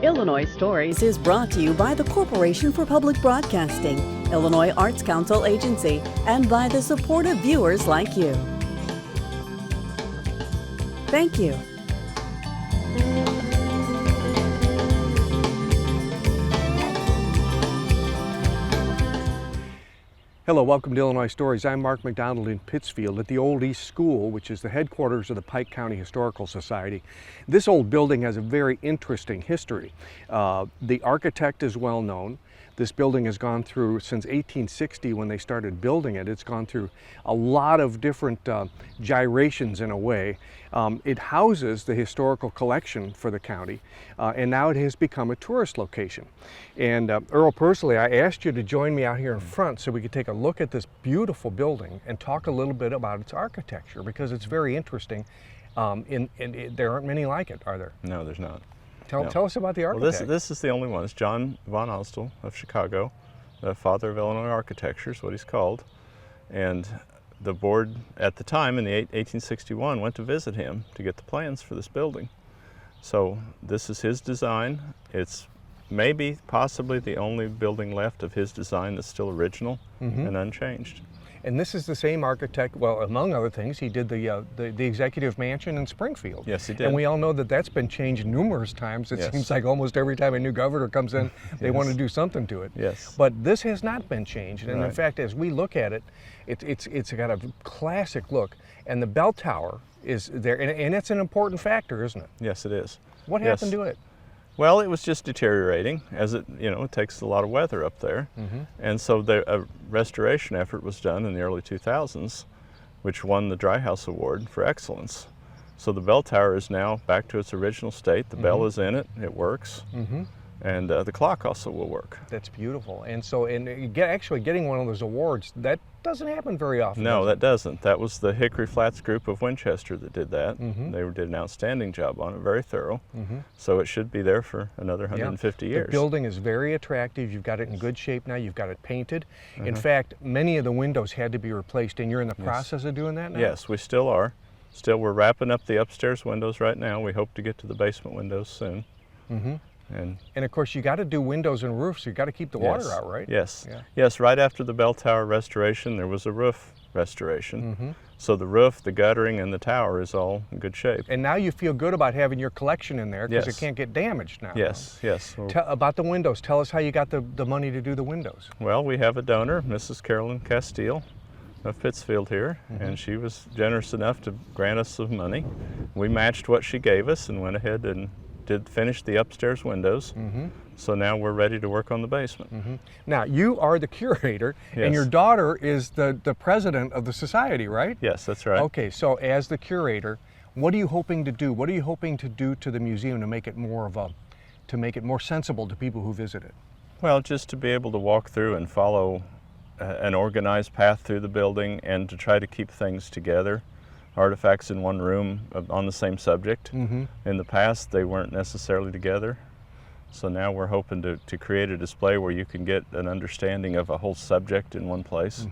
Illinois Stories Is brought to you by the Corporation for Public Broadcasting, Illinois Arts Council Agency, and by the supportive viewers like you. Thank you. Hello, welcome to Illinois Stories. I'm Mark McDonald in Pittsfield at the Old East School, which is the headquarters of the Pike County Historical Society. This old building has a very interesting history. The architect is well known. This building has gone through, since 1860 when they started building it, it's gone through a lot of different gyrations in a way. It houses the historical collection for the county, and now it has become a tourist location. And Earl, personally, I asked you to join me out here in front so we could take a look at this beautiful building and talk a little bit about its architecture, because it's very interesting. There aren't many like it, are there? No, there's not. Tell us about the architect. Well, this is the only one. It's John von Ostel of Chicago, the father of Illinois architecture is what he's called. And the board at the time in 1861 went to visit him to get the plans for this building. So this is his design. It's maybe possibly the only building left of his design that's still original and unchanged. And this is the same architect, well, among other things, he did the executive mansion in Springfield. Yes, he did. And we all know that that's been changed numerous times. It seems like almost every time a new governor comes in, they want to do something to it. Yes. But this has not been changed. And in fact, as we look at it, it's got a classic look. And the bell tower is there, and it's an important factor, isn't it? Yes, it is. What happened to it? Well, it was just deteriorating, as it takes a lot of weather up there. And so a restoration effort was done in the early 2000s, which won the Dry House Award for excellence. So the bell tower is now back to its original state. The bell is in it, it works, and the clock also will work. That's beautiful. And so, actually getting one of those awards, that doesn't happen very often. No, that doesn't. That was the Hickory Flats group of Winchester that did that. They did an outstanding job on it, very thorough. So it should be there for another 150 years. The building is very attractive. You've got it in good shape now. You've got it painted. In fact, many of the windows had to be replaced, and you're in the process of doing that now? Yes, we still are. We're wrapping up the upstairs windows right now. We hope to get to the basement windows soon. And of course, you got to do windows and roofs. You got to keep the water out, right? Yes. Yes. Right after the bell tower restoration, there was a roof restoration. So the roof, the guttering, and the tower is all in good shape. And now you feel good about having your collection in there because it can't get damaged now. Yes. Yes. About the windows, tell us how you got the money to do the windows. Well, we have a donor, Mrs. Carolyn Castile of Pittsfield here, and she was generous enough to grant us some money. We matched what she gave us and went ahead and did finish the upstairs windows. So now we're ready to work on the basement. Now, you are the curator, and your daughter is the president of the society, right? Yes, that's right. Okay, so as the curator, what are you hoping to do? What are you hoping to do to the museum to make it more sensible to people who visit it? Well, just to be able to walk through and follow an organized path through the building, and to try to keep things together. Artifacts in one room on the same subject. In the past, they weren't necessarily together. So now we're hoping to create a display where you can get an understanding of a whole subject in one place.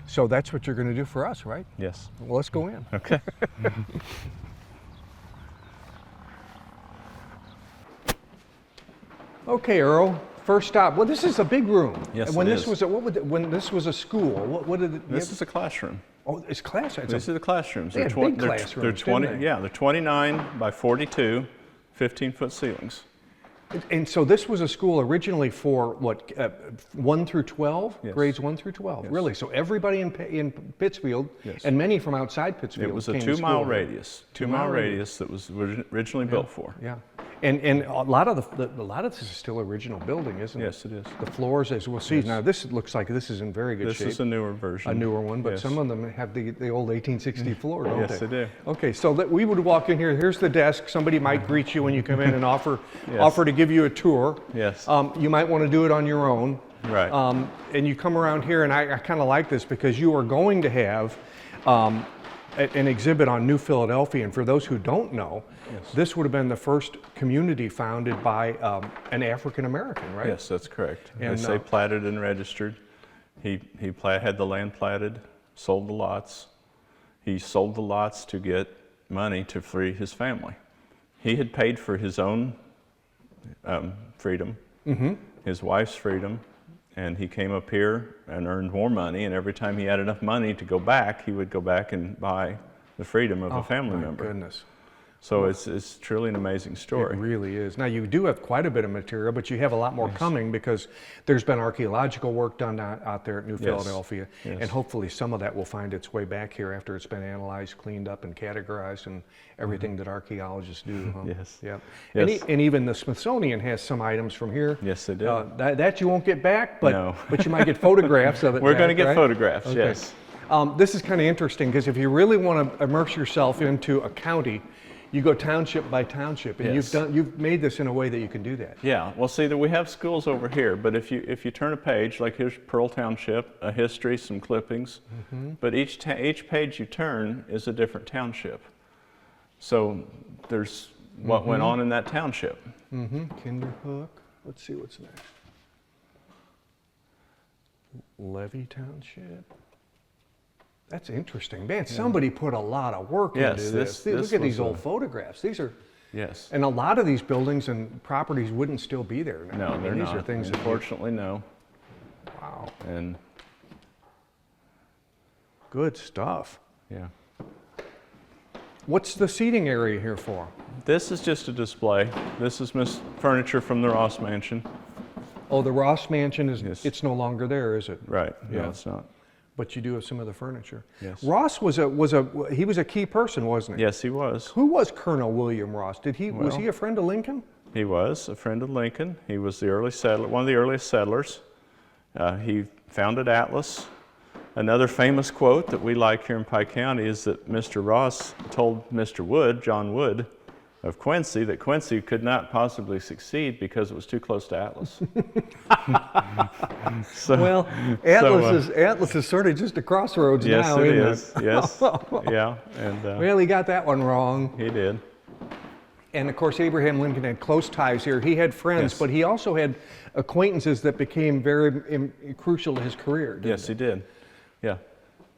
So that's what you're going to do for us, right? Yes. Well, let's go in. Okay. Okay, Earl. First stop. Well, this is a big room. Yes, when it this is. was when this was a school, what did it? This is a classroom. Oh, it's classrooms. These are the classrooms. They had big classrooms, they're 20. didn't they? Yeah, they're 29 by 42, 15-foot ceilings. And so this was a school originally for what, 1 through 12? Yes. Grades 1 through 12, Yes. Really? So everybody in Pittsfield, and many from outside Pittsfield. It was a came to 2-mile school. radius. 2-mile radius that was originally built for. Yeah. And a lot of this is still original building, isn't it? Yes, it is. The floors, as we'll see. Yes. Now this looks like this is in very good shape. This is a newer version. A newer one, but yes. some of them have the old 1860 floor, don't yes, they? Yes, they do. Okay, so that we would walk in here. Here's the desk. Somebody might greet you when you come in and offer to give you a tour. Yes. You might want to do it on your own. Right. And you come around here, and I kind of like this because you are going to have an exhibit on New Philadelphia. And for those who don't know, this would have been the first community founded by an African American, right? Yes, that's correct. And, they say platted and registered. He had the land platted, sold the lots. He sold the lots to get money to free his family. He had paid for his own freedom, his wife's freedom, and he came up here and earned more money, and every time he had enough money to go back, he would go back and buy the freedom of a family member. Goodness. So it's truly an amazing story. It really is. Now, you do have quite a bit of material, but you have a lot more coming because there's been archaeological work done out there at New Philadelphia, and hopefully some of that will find its way back here after it's been analyzed, cleaned up, and categorized, and everything that archaeologists do. Huh? Yes. Yeah. Yes. And even the Smithsonian has some items from here. Yes, they do. That you won't get back, but No. but you might get photographs of it. We're going to get right? photographs, Okay. yes. This is kind of interesting because if you really want to immerse yourself into a county, you go township by township, and Yes. you've made this in a way that you can do that. Yeah, well, see, we have schools over here, but if you turn a page, like here's Pearl Township, a history, some clippings, but each page you turn is a different township. So there's what went on in that township. Kinderhook. Let's see what's next. Levy Township. That's interesting. Man, somebody put a lot of work Yes, into this. this Look at these was old photographs. These are, Yes. and a lot of these buildings and properties wouldn't still be there now. No, I mean, they're these not. are things that Unfortunately, no. wow, And good stuff. yeah. What's the seating area here for? This is just a display. This is furniture from the Ross Mansion. Oh, the Ross Mansion is, Yes. it's no longer there, is it? Right. Yeah. No, it's not. But you do have some of the furniture. Yes. Ross was a key person, wasn't he? Yes, he was. Who was Colonel William Ross? Was he a friend of Lincoln? He was a friend of Lincoln. He was the early settler, one of the earliest settlers. He founded Atlas. Another famous quote that we like here in Pike County is that Mr. Ross told Mr. Wood, John Wood, of Quincy, that Quincy could not possibly succeed because it was too close to Atlas. Well, Atlas is sort of just a crossroads yes, now, it isn't is. Yes, yeah, and Well, he got that one wrong. he did. And of course, Abraham Lincoln had close ties here. He had friends, Yes. but he also had acquaintances that became very crucial to his career. Yes, he did. Yeah.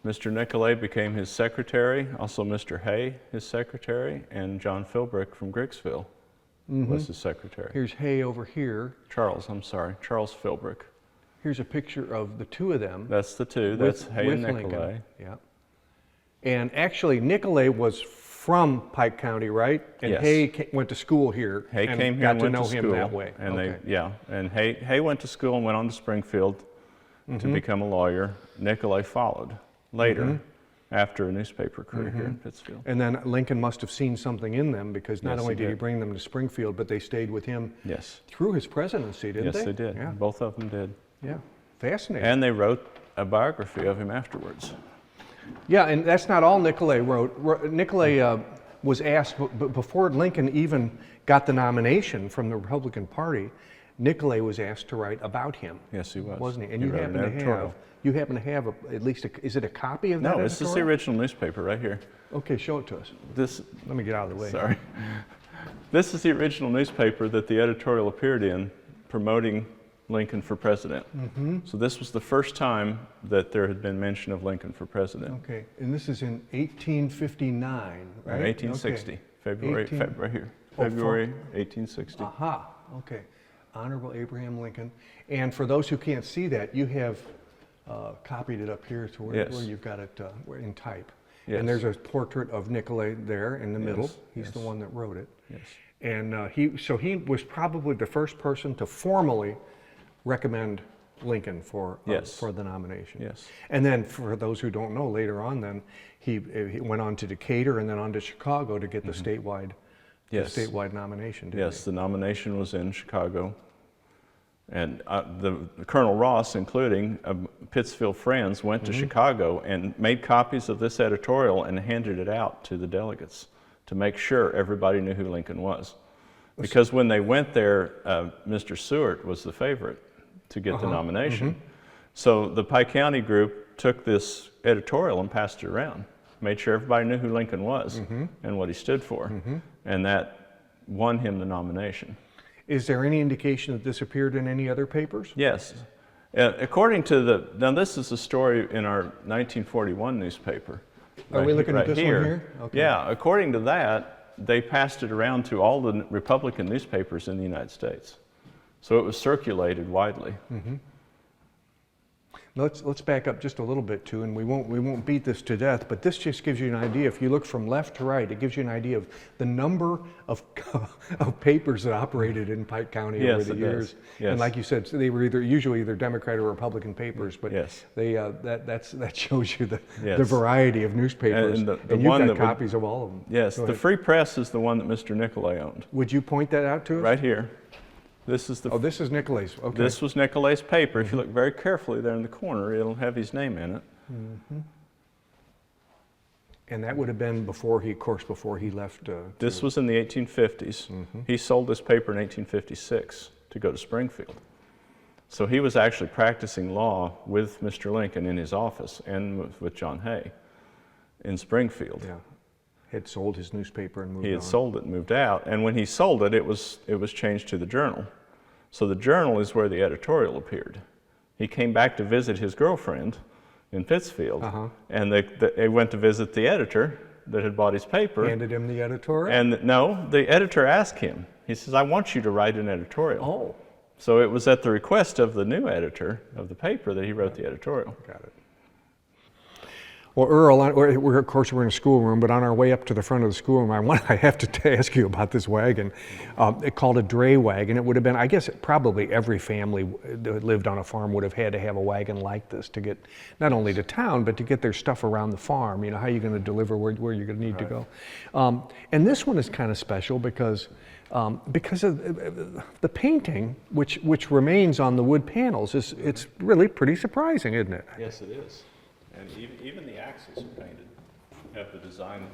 Mr. Nicolay became his secretary, also Mr. Hay, his secretary, and John Philbrick from Grigsville was his secretary. Here's Hay over here. Charles Philbrick. Here's a picture of the two of them. That's the two. That's Hay and Lincoln. Nicolay. Yeah. And actually, Nicolay was from Pike County, right? And Yes. Hay went to school here. Hay and came here got and to went know to him school. that way. And Okay. and Hay went to school and went on to Springfield to become a lawyer. Nicolay followed later after a newspaper career here in Pittsfield. And then Lincoln must have seen something in them because not Yes, only he did he did. bring them to Springfield, but they stayed with him Yes. through his presidency, didn't they? Yes, they did. Yeah. Both of them did. Yeah. Fascinating. And they wrote a biography of him afterwards. Yeah, and that's not all Nicolay wrote. Nicolay was asked, before Lincoln even got the nomination from the Republican Party, Nicolay was asked to write about him. Yes, he was. Wasn't he? And He you wrote happen an to editorial. have, at least, is it a copy of that No, this is the editorial? original newspaper right here. Okay, show it to us. This, Let me get out of the way. sorry. This is the original newspaper that the editorial appeared in promoting Lincoln for president. So this was the first time that there had been mention of Lincoln for president. Okay, and this is in 1859, right? In 1860, Okay. February 1860. Aha, okay. Honorable Abraham Lincoln. And for those who can't see that, you have copied it up here to where, Yes. where you've got it in type. Yes. And there's a portrait of Nicolay there in the middle. Yes, He's the yes. one that wrote it. Yes. And he was probably the first person to formally recommend Lincoln for Yes. the nomination. Yes. And then for those who don't know, later on then, he went on to Decatur and then on to Chicago to get the statewide Yes. the statewide nomination, didn't Yes, the nomination was in Chicago. And the Colonel Ross, including Pittsfield friends, went to Chicago and made copies of this editorial and handed it out to the delegates to make sure everybody knew who Lincoln was. Because when they went there, Mr. Seward was the favorite to get the nomination. So the Pike County group took this editorial and passed it around, made sure everybody knew who Lincoln was and what he stood for, and that won him the nomination. Is there any indication that this appeared in any other papers? Yes. According to now this is a story in our 1941 newspaper. Are we looking at this here. one here? Okay. Yeah, according to that, they passed it around to all the Republican newspapers in the United States. So it was circulated widely. Mm-hmm. Let's back up just a little bit too, and we won't beat this to death, but this just gives you an idea. If you look from left to right, it gives you an idea of the number of papers that operated in Pike County over the years. Yes. And like you said, so they were usually either Democrat or Republican papers, but yes. that shows you the Yes. the variety of newspapers. And and you've got copies of all of them. Yes, the Free Press is the one that Mr. Nicolay owned. Would you point that out to us? Right here. This is the. Oh, this is Nicolay's. Okay. This was Nicolay's paper. If you look very carefully there in the corner, it'll have his name in it. Mm-hmm. And that would have been before he left. This was in the 1850s. Mm-hmm. He sold this paper in 1856 to go to Springfield. So he was actually practicing law with Mr. Lincoln in his office and with John Hay in Springfield. Yeah. Had sold his newspaper and moved on. He had sold it and moved out. And when he sold it, it was changed to the Journal. So the Journal is where the editorial appeared. He came back to visit his girlfriend in Pittsfield, and they went to visit the editor that had bought his paper. Handed him the editorial? And no, the editor asked him. He says, "I want you to write an editorial." Oh. So it was at the request of the new editor of the paper that he wrote the editorial. Got it. Well, Earl, of course we're in a schoolroom, but on our way up to the front of the schoolroom, I have to ask you about this wagon. It called a dray wagon. It would have been, I guess, probably every family that lived on a farm would have had to have a wagon like this to get not only to town, but to get their stuff around the farm. You know, how are you going to deliver where you're going to need to go? And this one is kind of special because of the painting, which remains on the wood panels. It's really pretty surprising, isn't it? Yes, it is. And even the axles are painted, have the design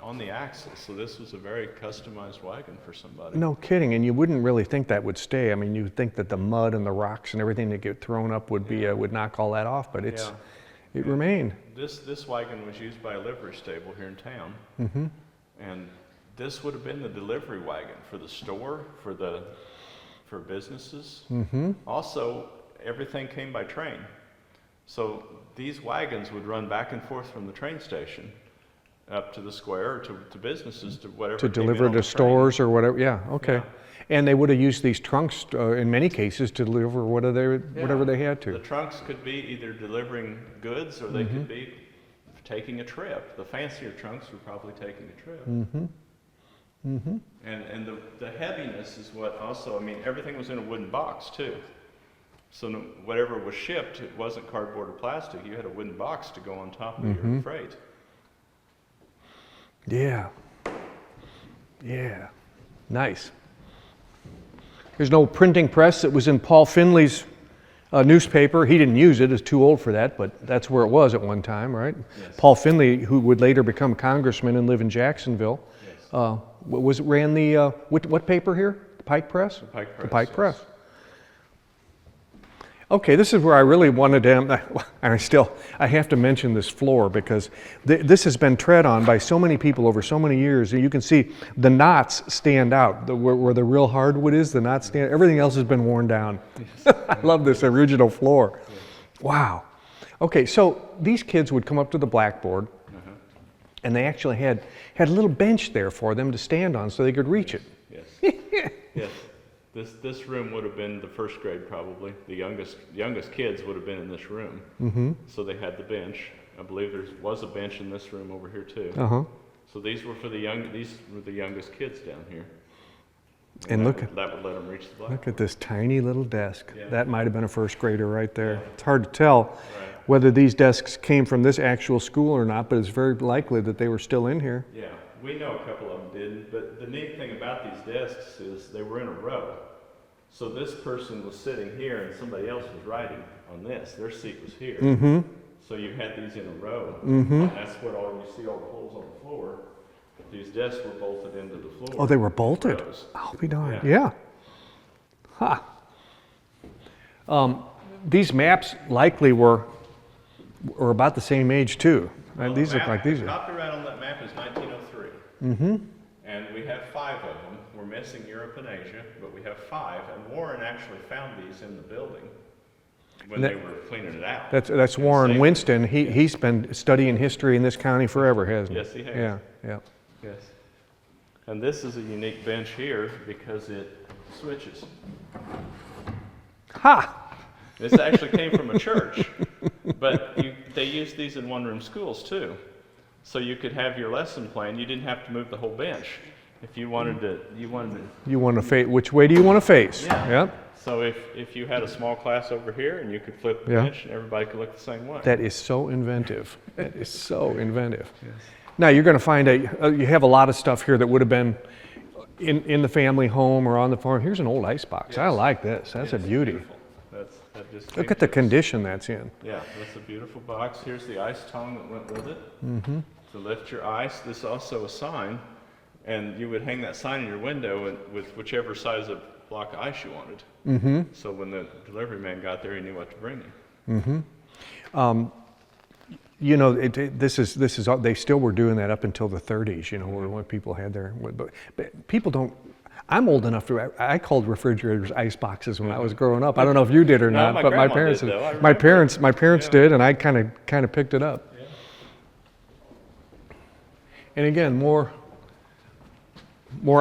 on the axles. So this was a very customized wagon for somebody. No kidding, and you wouldn't really think that would stay. I mean, you'd think that the mud and the rocks and everything that get thrown up would be would knock all that off, but it remained. This wagon was used by a livery stable here in town, and this would have been the delivery wagon for the store, for businesses. Also, everything came by train. So these wagons would run back and forth from the train station up to the square, or to businesses, to whatever. To deliver to stores or whatever, yeah, okay. Yeah. And they would have used these trunks, in many cases, to deliver whatever they had to. The trunks could be either delivering goods, or they could be taking a trip. The fancier trunks were probably taking a trip. And the heaviness is what also, I mean, everything was in a wooden box too. So whatever was shipped, it wasn't cardboard or plastic. You had a wooden box to go on top of your freight. Yeah. Yeah. Nice. There's no printing press. It was in Paul Finley's newspaper. He didn't use it. It's too old for that, but that's where it was at one time, right? Yes. Paul Finley, who would later become congressman and live in Jacksonville, ran the, what paper here? The Pike Press? The Pike Press. The Pike Press. Okay, this is where I really wanted to, and I have to mention this floor because this has been tread on by so many people over so many years. And you can see the knots stand out, where the real hardwood is, the knots stand, everything else has been worn down. I love this original floor. Wow. Okay, so these kids would come up to the blackboard, and they actually had a little bench there for them to stand on so they could reach it. Yes. Yes. This room would have been the first grade probably. The youngest kids would have been in this room. So they had the bench. I believe there was a bench in this room over here too. So these were for the youngest kids down here. And that would let them reach the blackboard. Look at this tiny little desk. Yeah. That might have been a first grader right there. It's hard to tell whether these desks came from this actual school or not, but it's very likely that they were still in here. Yeah. We know a couple of them didn't, but the neat thing about these desks is they were in a row. So this person was sitting here and somebody else was writing on this. Their seat was here. So you had these in a row. That's what you see all the holes on the floor. These desks were bolted into the floor. Oh, they were bolted? I'll be darned. Yeah. These maps likely were about the same age too. Well, these look like these are. Copyright on that map is 1903. And we have 5 of them. We're missing Europe and Asia, but we have 5. And Warren actually found these in the building when they were cleaning it out. That's Warren Winston. He's been studying history in this county forever, hasn't he? Yes, he has. Yeah. Yes. And this is a unique bench here because it switches. Ha! This actually came from a church, but they used these in one-room schools too. So you could have your lesson plan. You didn't have to move the whole bench. If you wanted to, You want to face, which way do you want to face? Yeah. Yep. So if you had a small class over here and you could flip the bench and everybody could look the same way. That is so inventive. That is so inventive. Yes. Now you're going to find you have a lot of stuff here that would have been in the family home or on the farm. Here's an old ice box. Yes. I like this. That's a beauty. Beautiful. That just Look at the condition that's in. Yeah, that's a beautiful box. Here's the ice tongue that went with it. Mm-hmm. To lift your ice. This is also a sign, and you would hang that sign in your window with whichever size of block of ice you wanted. Mm-hmm. So when the delivery man got there, he knew what to bring you. Mm-hmm. You know, this is they still were doing that up until the 30s. You know, when people had their, but people don't. I'm old enough to. I called refrigerators ice boxes when I was growing up. I don't know if you did or not, but my parents did. My parents did, and I kind of picked it up. Yeah. And again, more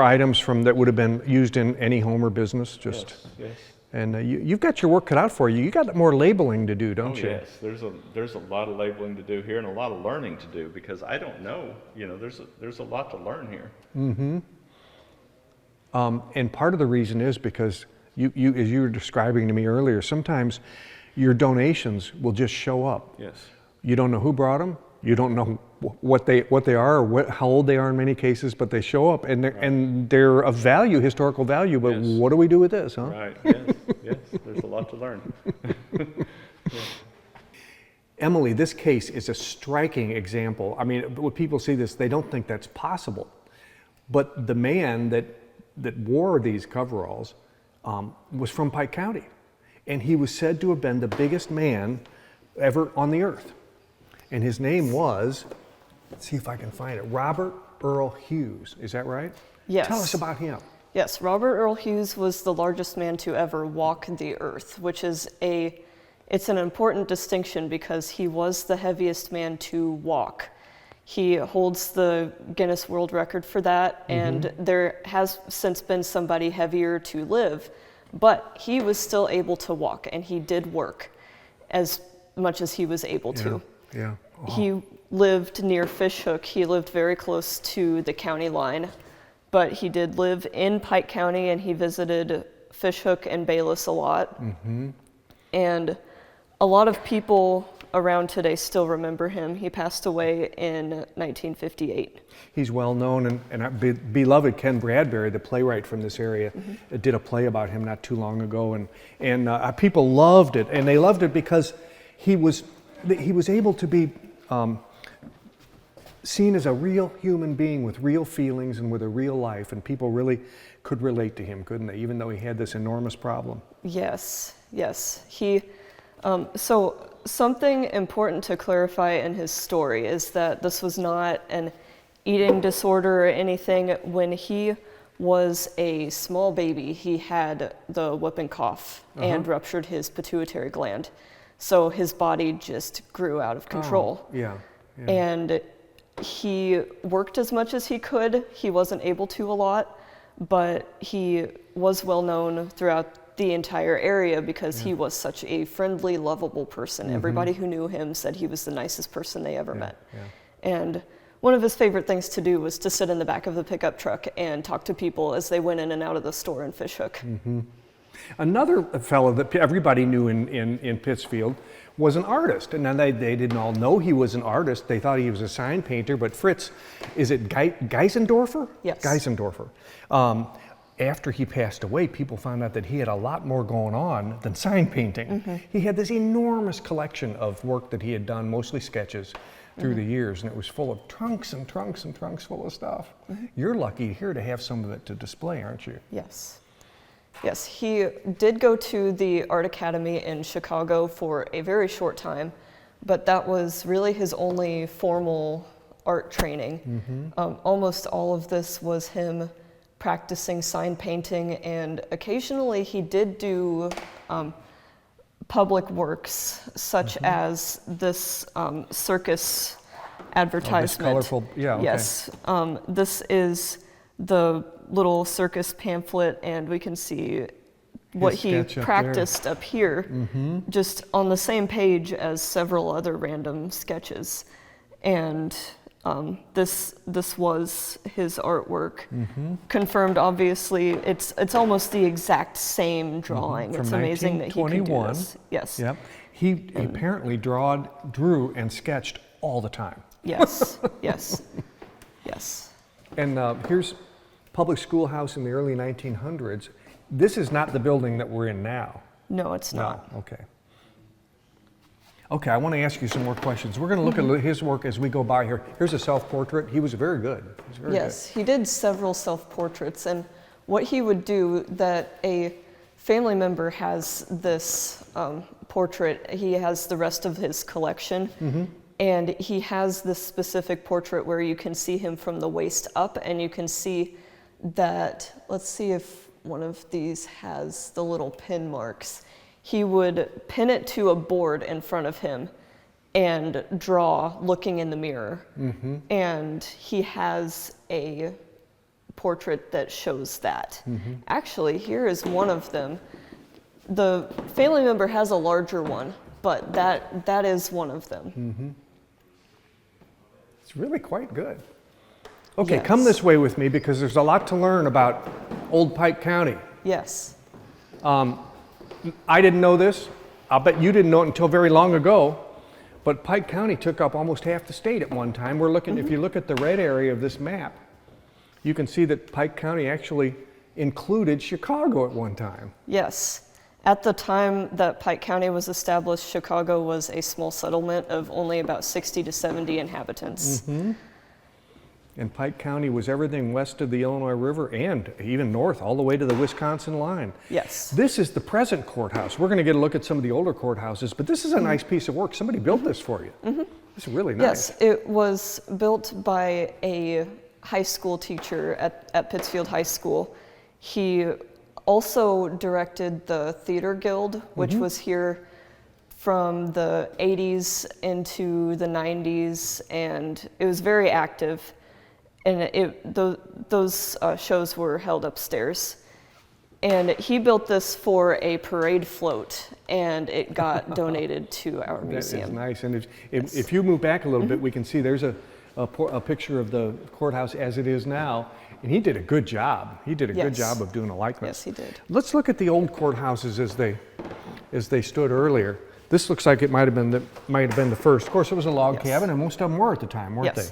items from that would have been used in any home or business. Just. Yes. And you've got your work cut out for you. You got more labeling to do, don't you? Yes, there's a lot of labeling to do here and a lot of learning to do because I don't know. You know, there's a lot to learn here. Mm-hmm. And part of the reason is because you as you were describing to me earlier, sometimes your donations will just show up. Yes. You don't know who brought them. You don't know what they are or how old they are in many cases, but they show up and they're of value, historical value. But what do we do with this, huh? Right. Yes. There's a lot to learn. Yes. Emily, this case is a striking example. I mean, when people see this, they don't think that's possible. But the man that wore these coveralls was from Pike County, and he was said to have been the biggest man ever on the earth. And his name was, let's see if I can find it, Robert Earl Hughes. Is that right? Yes. Tell us about him. Yes, Robert Earl Hughes was the largest man to ever walk the earth, which is it's an important distinction because he was the heaviest man to walk. He holds the Guinness World Record for that, and there has since been somebody heavier to live, but he was still able to walk, and he did work as much as he was able to. Yeah. Oh. He lived near Fishhook. He lived very close to the county line, but he did live in Pike County, and he visited Fishhook and Bayless a lot. Mm-hmm. And a lot of people around today still remember him. He passed away in 1958. He's well known, and beloved Ken Bradbury, the playwright from this area, did a play about him not too long ago, and people loved it, and they loved it because he was able to be seen as a real human being with real feelings and with a real life, and people really could relate to him, couldn't they? Even though he had this enormous problem. Yes. He. So something important to clarify in his story is that this was not an eating disorder or anything. When he was a small baby, he had the whooping cough and ruptured his pituitary gland. So his body just grew out of control. Oh, yeah. And he worked as much as he could. He wasn't able to a lot, but he was well known throughout the entire area because he was such a friendly, lovable person. Everybody who knew him said he was the nicest person they ever met. And one of his favorite things to do was to sit in the back of the pickup truck and talk to people as they went in and out of the store in Fishhook. Another fellow that everybody knew in Pittsfield was an artist, and then they didn't all know he was an artist. They thought he was a sign painter, but Fritz, is it Geisendorfer? Yes. Geisendorfer. After he passed away, people found out that he had a lot more going on than sign painting. He had this enormous collection of work that he had done, mostly sketches, through the years, and it was full of trunks and trunks and trunks full of stuff. You're lucky here to have some of it to display, aren't you? Yes, he did go to the Art Academy in Chicago for a very short time, but that was really his only formal art training. Almost all of this was him practicing sign painting, and occasionally he did do public works, such as this circus advertisement. This colorful, yeah. Okay. Yes, this is the little circus pamphlet, and we can see what he sketch up practiced up here, just on the same page as several other random sketches. And this was his artwork. Confirmed, obviously, it's almost the exact same drawing. From it's amazing that he could do this. Yes. Yep. He apparently drew and sketched all the time. Yes. Yes. Yes. And here's public schoolhouse in the early 1900s. This is not the building that we're in now. No, it's not. No. Okay. Okay, I want to ask you some more questions. We're going to look at his work as we go by here. Here's a self-portrait. He was very good. Yes, he did several self-portraits, and what he would do, that a family member has this portrait, he has the rest of his collection, and he has this specific portrait where you can see him from the waist up, and you can see that, let's see if one of these has the little pin marks. He would pin it to a board in front of him and draw looking in the mirror. And he has a portrait that shows that. Actually, here is one of them. The family member has a larger one, but that is one of them. It's really quite good. Okay, Yes. come this way with me because there's a lot to learn about old Pike County. Yes. I didn't know this. I'll bet you didn't know it until very long ago. But Pike County took up almost half the state at one time. We're looking, if you look at the red area of this map, you can see that Pike County actually included Chicago at one time. Yes. At the time that Pike County was established, Chicago was a small settlement of only about 60 to 70 inhabitants. And Pike County was everything west of the Illinois River and even north, all the way to the Wisconsin line. Yes. This is the present courthouse. We're going to get a look at some of the older courthouses, but this is a nice piece of work. Somebody built this for you. It's really nice. Yes, it was built by a high school teacher at Pittsfield High School. He also directed the Theater Guild, which was here from the 80s into the 90s, and it was very active. And those shows were held upstairs. And he built this for a parade float, and it got donated to our museum. That is nice. And if you move back a little bit, we can see there's a picture of the courthouse as it is now. And he did a good job. He did a good job of doing a likeness. Yes, he did. Let's look at the old courthouses as they stood earlier. This looks like it might have been the first. Of course, it was a log cabin, and most of them were at the time, weren't they?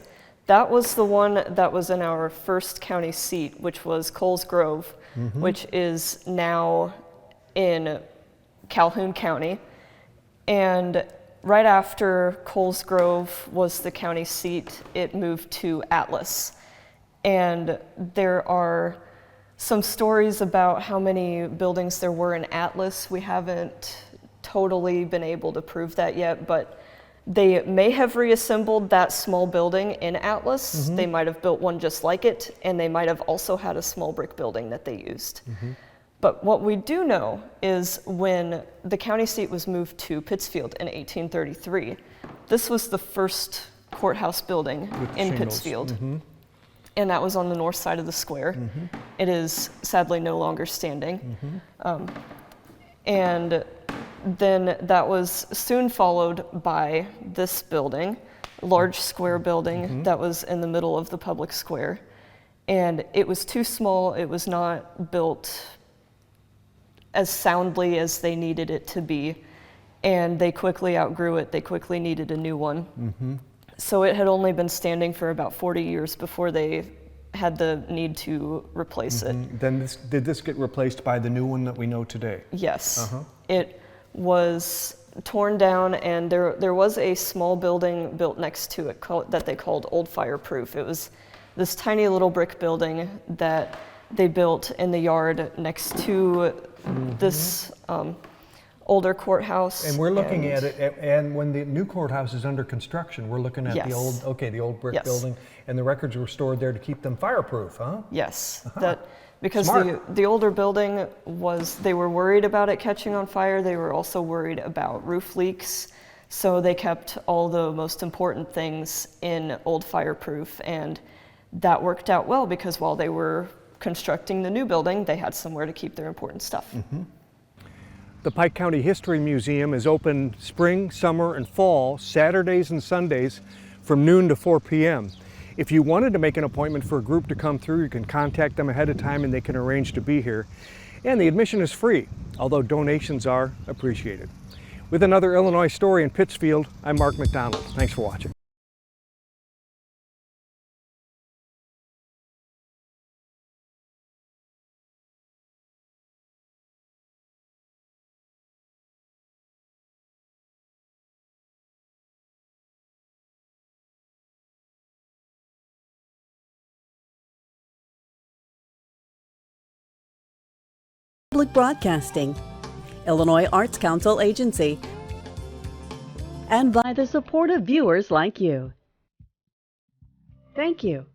That was the one that was in our first county seat, which was Coles Grove, which is now in Calhoun County. And right after Coles Grove was the county seat, it moved to Atlas. And there are some stories about how many buildings there were in Atlas. We haven't totally been able to prove that yet, but they may have reassembled that small building in Atlas. They might have built one just like it, and they might have also had a small brick building that they used. But what we do know is when the county seat was moved to Pittsfield in 1833, this was the first courthouse building in shingles. Pittsfield. And that was on the north side of the square. It is sadly no longer standing. And then that was soon followed by this building, large square building that was in the middle of the public square. And it was too small. It was not built as soundly as they needed it to be. And they quickly outgrew it. They quickly needed a new one. So it had only been standing for about 40 years before they had the need to replace it. Then did this get replaced by the new one that we know today? Yes. It was torn down, and there was a small building built next to it that they called Old Fireproof. It was this tiny little brick building that they built in the yard next to this older courthouse. And we're looking at it, and when the new courthouse is under construction, we're looking at the old brick building, and the records were stored there to keep them fireproof, huh? Yes, because Smart. the older building they were worried about it catching on fire. They were also worried about roof leaks, so they kept all the most important things in Old Fireproof, and that worked out well because while they were constructing the new building, they had somewhere to keep their important stuff. The Pike County History Museum is open spring, summer, and fall, Saturdays and Sundays from noon to 4 p.m. If you wanted to make an appointment for a group to come through, you can contact them ahead of time and they can arrange to be here. And the admission is free, although donations are appreciated. With another Illinois story in Pittsfield, I'm Mark McDonald. Thanks for watching. Public Broadcasting, Illinois Arts Council Agency, and by the support of viewers like you. Thank you.